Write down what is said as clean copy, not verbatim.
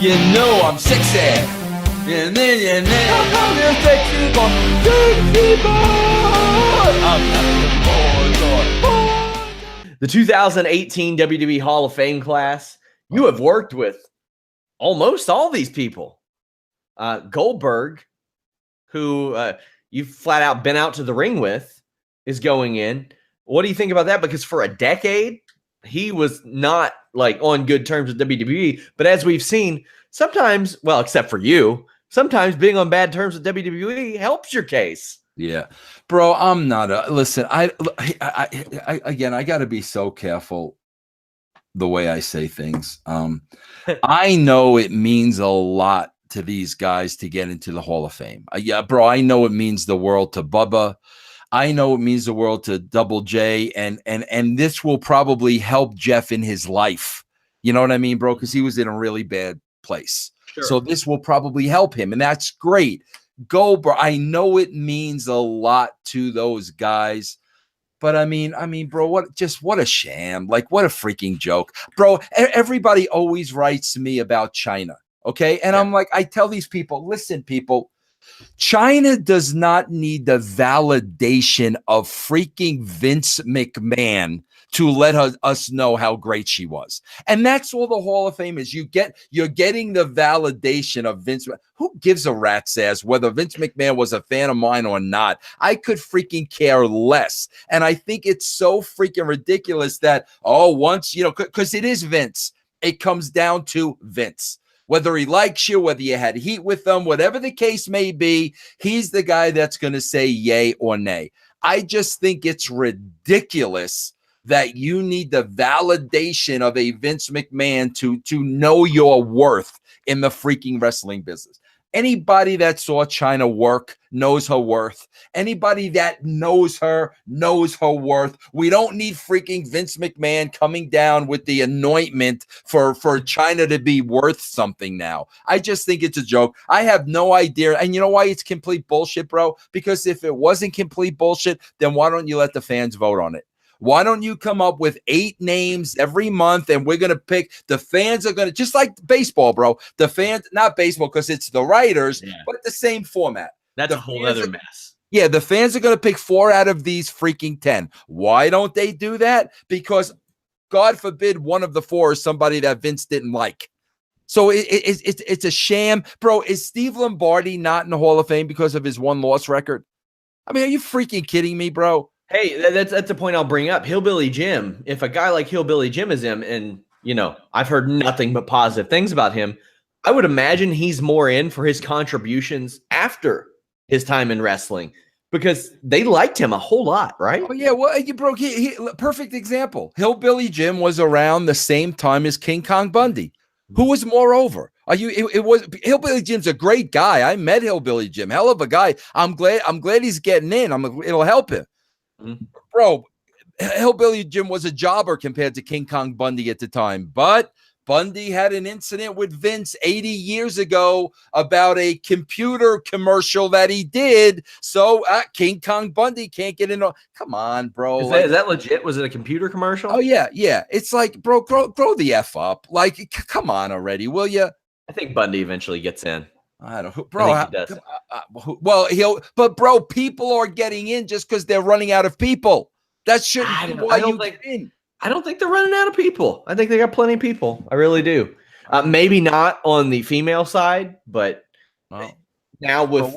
You know I'm sexy. And then you know I'm sexy boy. I'm not the boy. The 2018 WWE Hall of Fame class. You have worked with almost all these people. Goldberg, who you've flat out been out to the ring with, is going in. What do you think about that? Because for a decade, he was not like on good terms with WWE. But as we've seen, sometimes, well, except for you, sometimes being on bad terms with WWE helps your case. Yeah, bro, I'm not a listen. I again, I got to be so careful the way I say things. I know it means a lot to these guys to get into the Hall of Fame. Yeah, bro, I know it means the world to Bubba. I know it means the world to Double J, and this will probably help Jeff in his life. You know what I mean, bro? Because he was in a really bad place. Sure. So this will probably help him, and that's great. Go, bro. I know it means a lot to those guys. But I mean, bro, what a sham. Like, what a freaking joke. Bro, everybody always writes to me about China. Okay. And I'm like, I tell these people, listen, people, China does not need the validation of freaking Vince McMahon to let us know how great she was. And that's all the Hall of Fame is. You're getting the validation of Vince. Who gives a rat's ass whether Vince McMahon was a fan of mine or not? I could freaking care less. And I think it's so freaking ridiculous that, once, because it is Vince. It comes down to Vince. Whether he likes you, whether you had heat with him, whatever the case may be, he's the guy that's going to say yay or nay. I just think it's ridiculous that you need the validation of a Vince McMahon to know your worth in the freaking wrestling business. Anybody that saw China work knows her worth. Anybody that knows her worth. We don't need freaking Vince McMahon coming down with the anointment for China to be worth something now. I just think it's a joke. I have no idea. And you know why it's complete bullshit, bro? Because if it wasn't complete bullshit, then why don't you let the fans vote on it? Why don't you come up with 8 names every month and we're going to pick, the fans are going to, just like baseball, bro. The fans, not baseball because it's the writers, but the same format. That's a whole other mess. Yeah, the fans are going to pick 4 out of these freaking 10. Why don't they do that? Because God forbid one of the 4 is somebody that Vince didn't like. So it's a sham. Bro, is Steve Lombardi not in the Hall of Fame because of his 1-loss record? I mean, are you freaking kidding me, bro? Hey, that's the point I'll bring up. Hillbilly Jim, if a guy like Hillbilly Jim is him, and, I've heard nothing but positive things about him, I would imagine he's more in for his contributions after his time in wrestling because they liked him a whole lot, right? Oh, yeah. Well, you broke perfect example. Hillbilly Jim was around the same time as King Kong Bundy. Who was more over? It was Hillbilly Jim's a great guy. I met Hillbilly Jim, hell of a guy. I'm glad he's getting in. It'll help him. Mm-hmm. Bro, Hillbilly Jim was a jobber compared to King Kong Bundy at the time. But Bundy had an incident with Vince 80 years ago about a computer commercial that he did. So King Kong Bundy can't get in. Come on, bro. Is that legit? Was it a computer commercial? Oh, yeah. It's like, bro, grow the F up. Like, come on already, will you? I think Bundy eventually gets in. I don't know, bro. But bro, people are getting in just because they're running out of people. That shouldn't be why you get in. I don't think they're running out of people. I think they got plenty of people. I really do. Maybe not on the female side, but now with